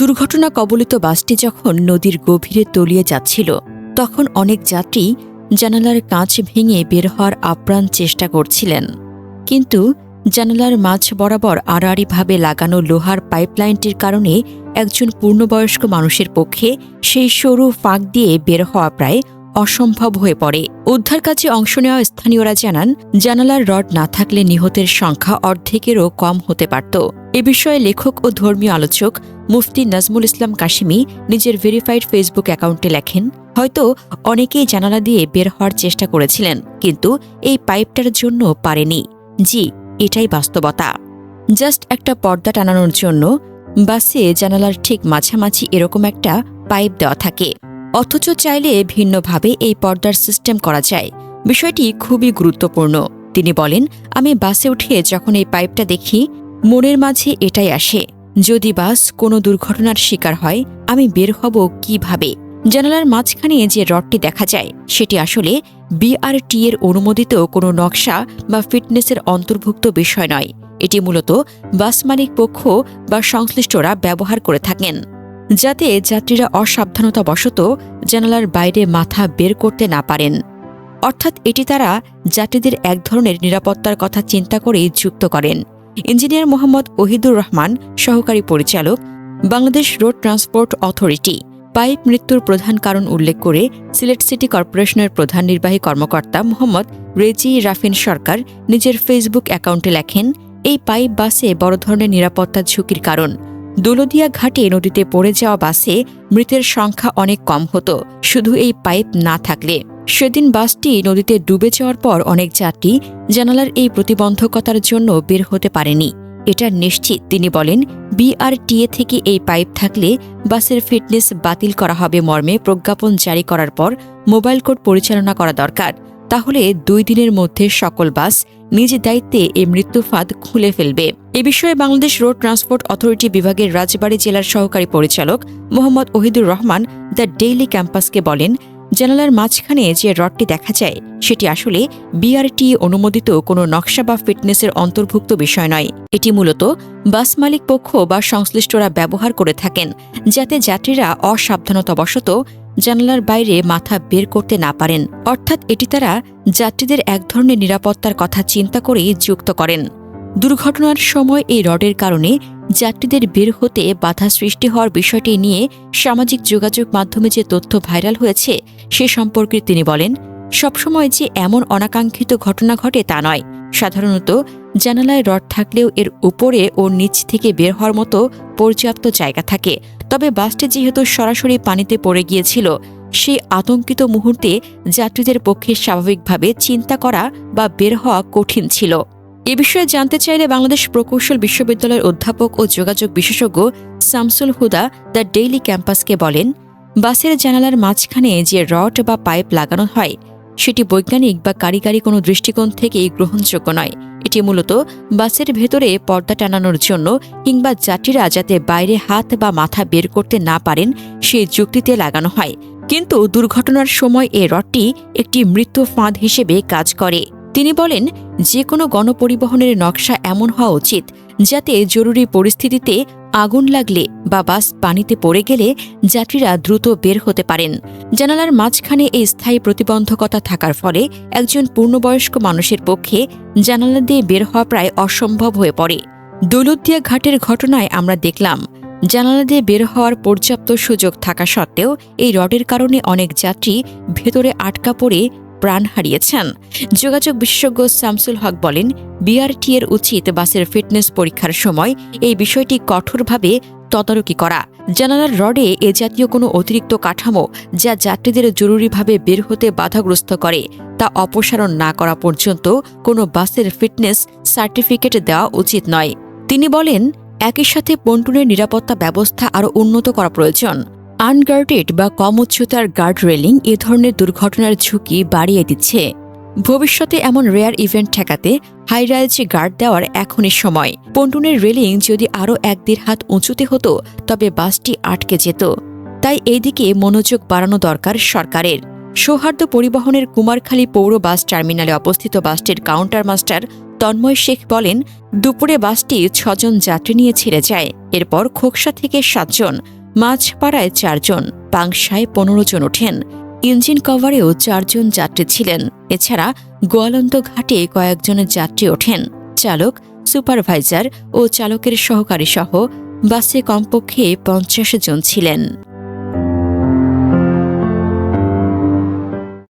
দুর্ঘটনা কবলিত বাসটি যখন নদীর গভীরে তলিয়ে যাচ্ছিল তখন অনেক যাত্রী জানালার কাঁচ ভেঙে বের হওয়ার আপ্রাণ চেষ্টা করছিলেন, কিন্তু জানালার মাঝ বরাবর আড়াআড়িভাবে লাগানো লোহার পাইপলাইনটির কারণে একজন পূর্ণবয়স্ক মানুষের পক্ষে সেই সরু ফাঁক দিয়ে বের হওয়া প্রায় অসম্ভব হয়ে পড়ে। উদ্ধার কাজে অংশ নেওয়া স্থানীয়রা জানান, জানালার রড না থাকলে নিহতের সংখ্যা অর্ধেকেরও কম হতে পারত। এ বিষয়ে লেখক ও ধর্মীয় আলোচক মুফতি নাজমুল ইসলাম কাশিমি নিজের ভেরিফাইড ফেসবুক অ্যাকাউন্টে লেখেন, হয়তো অনেকেই জানালা দিয়ে বের হওয়ার চেষ্টা করেছিলেন, কিন্তু এই পাইপটার জন্য পারেনি। জি, এটাই বাস্তবতা। জাস্ট একটা পর্দা টানানোর জন্য বাসে জানালার ঠিক মাঝামাঝি এরকম একটা পাইপ দেওয়া থাকে, অথচ চাইলে ভিন্নভাবে এই পর্দার সিস্টেম করা যায়। বিষয়টি খুবই গুরুত্বপূর্ণ। তিনি বলেন, আমি বাসে উঠে যখন এই পাইপটা দেখি মনের মাঝে এটাই আসে, যদি বাস কোনো দুর্ঘটনার শিকার হয় আমি বের হব কিভাবে। জানালার মাঝখানে যে রডটি দেখা যায় সেটি আসলে বিআরটি এর অনুমোদিত কোনো নকশা বা ফিটনেসের অন্তর্ভুক্ত বিষয় নয়। এটি মূলত বাস মালিক পক্ষ বা সংশ্লিষ্টরা ব্যবহার করে থাকেন, যাতে যাত্রীরা অসাবধানতাবশত জানালার বাইরে মাথা বের করতে না পারেন। অর্থাৎ এটি তারা যাত্রীদের এক ধরনের নিরাপত্তার কথা চিন্তা করেই যুক্ত করেন। ইঞ্জিনিয়ার মোহাম্মদ ওহিদুর রহমান, সহকারী পরিচালক, Bangladesh road transport authority. Pipe মৃত্যুর প্রধান কারণ উল্লেখ করে সিলেট সিটি কর্পোরেশনের প্রধান নির্বাহী কর্মকর্তা মোহাম্মদ রেজি রাফিন সরকার নিজের ফেসবুক অ্যাকাউন্টে লেখেন, এই পাইপ বাসে বড় ধরনের নিরাপত্তা ঝুঁকির কারণ। দৌলদিয়া ঘাটে নদীতে পড়ে যাওয়া বাসে মৃতের সংখ্যা অনেক কম হতো শুধু এই পাইপ না থাকলে। সেদিন বাসটি নদীতে ডুবে যাওয়ার পর অনেক যাত্রী জানালার এই প্রতিবন্ধকতার জন্য বের হতে পারেনি, এটা নিশ্চিত। তিনি বলেন, বিআরটিএ থেকে এই পাইপ থাকলে বাসের ফিটনেস বাতিল করা হবে মর্মে প্রজ্ঞাপন জারি করার পর মোবাইল কোড পরিচালনা করা দরকার। তাহলে 2 দিনের মধ্যে সকল বাস নিজ দায়িত্বে এই মৃত্যুফাঁদ খুলে ফেলবে। এ বিষয়ে বাংলাদেশ রোড ট্রান্সপোর্ট অথরিটি বিভাগের রাজবাড়ী জেলার সহকারী পরিচালক মোহাম্মদ ওহিদুর রহমান দ্য ডেইলি ক্যাম্পাসকে বলেন, জানালার মাঝখানে যে রডটি দেখা যায় সেটি আসলে বিআরটি অনুমোদিত কোনো নকশা বা ফিটনেসের অন্তর্ভুক্ত বিষয় নয়। এটি মূলত বাস মালিক পক্ষ বা সংশ্লিষ্টরা ব্যবহার করে থাকেন, যাতে যাত্রীরা অসাবধানতাবশত জানালার বাইরে মাথা বের করতে না পারেন। অর্থাৎ এটি তারা যাত্রীদের এক ধরনের নিরাপত্তার কথা চিন্তা করেই যুক্ত করেন। দুর্ঘটনার সময় এই রডের কারণে যাত্রীদের বের হতে বাধা সৃষ্টি হওয়ার বিষয়টি নিয়ে সামাজিক যোগাযোগ মাধ্যমে যে তথ্য ভাইরাল হয়েছে সে সম্পর্কে তিনি বলেন, সবসময় যে এমন অনাকাঙ্ক্ষিত ঘটনা ঘটে তা নয়। সাধারণত জানালায় রড থাকলেও এর উপরে ও নিচ থেকে বের হওয়ার মতো পর্যাপ্ত জায়গা থাকে। তবে বাসটি যেহেতু সরাসরি পানিতে পড়ে গিয়েছিল, সেই আতঙ্কিত মুহূর্তে যাত্রীদের পক্ষে স্বাভাবিকভাবে চিন্তা করা বা বের হওয়া কঠিন ছিল। এ বিষয়ে জানতে চাইলে বাংলাদেশ প্রকৌশল বিশ্ববিদ্যালয়ের অধ্যাপক ও যোগাযোগ বিশেষজ্ঞ শামসুল হুদা দ্য ডেইলি ক্যাম্পাসকে বলেন, বাসের জানালার মাঝখানে যে রড বা পাইপ লাগানো হয় সেটি বৈজ্ঞানিক বা কারিগরি কোনো দৃষ্টিকোণ থেকেই গ্রহণযোগ্য নয়। এটি মূলত বাসের ভেতরে পর্দা টানানোর জন্য কিংবা যাত্রীরা যাতে বাইরে হাত বা মাথা বের করতে না পারেন সেই যুক্তিতে লাগানো হয়। কিন্তু দুর্ঘটনার সময় এ রডটি একটি মৃত্যু ফাঁদ হিসেবে কাজ করে। তিনি বলেন, যে কোনো গণপরিবহনের নকশা এমন হওয়া উচিত যাতে জরুরি পরিস্থিতিতে আগুন লাগলে বা বাস পানিতে পড়ে গেলে যাত্রীরা দ্রুত বের হতে পারেন। জানালার মাঝখানে এই স্থায়ী প্রতিবন্ধকতা থাকার ফলে একজন পূর্ণবয়স্ক মানুষের পক্ষে জানালা দিয়ে বের হওয়া প্রায় অসম্ভব হয়ে পড়ে। দৌলতদিয়া ঘাটের ঘটনায় আমরা দেখলাম, জানালা দিয়ে বের হওয়ার পর্যাপ্ত সুযোগ থাকা সত্ত্বেও এই রডের কারণে অনেক যাত্রী ভেতরে আটকা পড়ে প্রাণ হারিয়েছেন। যোগাযোগ বিশেষজ্ঞ শামসুল হক বলেন, বিআরটি এর উচিত বাসের ফিটনেস পরীক্ষার সময় এই বিষয়টি কঠোরভাবে তদারকি করা। জানালার রডে এ জাতীয় কোনো অতিরিক্ত কাঠামো যা যাত্রীদের জরুরিভাবে বের হতে বাধাগ্রস্ত করে তা অপসারণ না করা পর্যন্ত কোনো বাসের ফিটনেস সার্টিফিকেট দেওয়া উচিত নয়। তিনি বলেন, একই সাথে পন্টুনের নিরাপত্তা ব্যবস্থা আরও উন্নত করা প্রয়োজন। আনগার্ডেড বা কম উচ্চতার গার্ড রেলিং এ ধরনের দুর্ঘটনার ঝুঁকি বাড়িয়ে দিচ্ছে। ভবিষ্যতে এমন রেয়ার ইভেন্ট ঠেকাতে হাইরাইজ গার্ড দেওয়ার এখনই সময়। পন্টুনের রেলিং যদি আরও 1-1.5 হাত উঁচুতে হতো তবে বাসটি আটকে যেত। তাই এই দিকে মনোযোগ বাড়ানো দরকার সরকারের। সৌহার্দ্য পরিবহনের কুমারখালী পৌর বাস টার্মিনালে অবস্থিত বাসটির কাউন্টার মাস্টার তন্ময় শেখ বলেন, দুপুরে বাসটি ৬ জন যাত্রী নিয়ে ছেড়ে যায়। এরপর খোকসা থেকে ৭ জন, মাঝপাড়ায় ৪ জন, পাংশায় ১৫ জন ওঠেন। ইঞ্জিন কভারেও ৪ জন যাত্রী ছিলেন। এছাড়া গোয়ালন্দ ঘাটে কয়েকজনের যাত্রী ওঠেন। চালক, সুপারভাইজার ও চালকের সহকারী সহ বাসে কমপক্ষে ৫০ জন ছিলেন।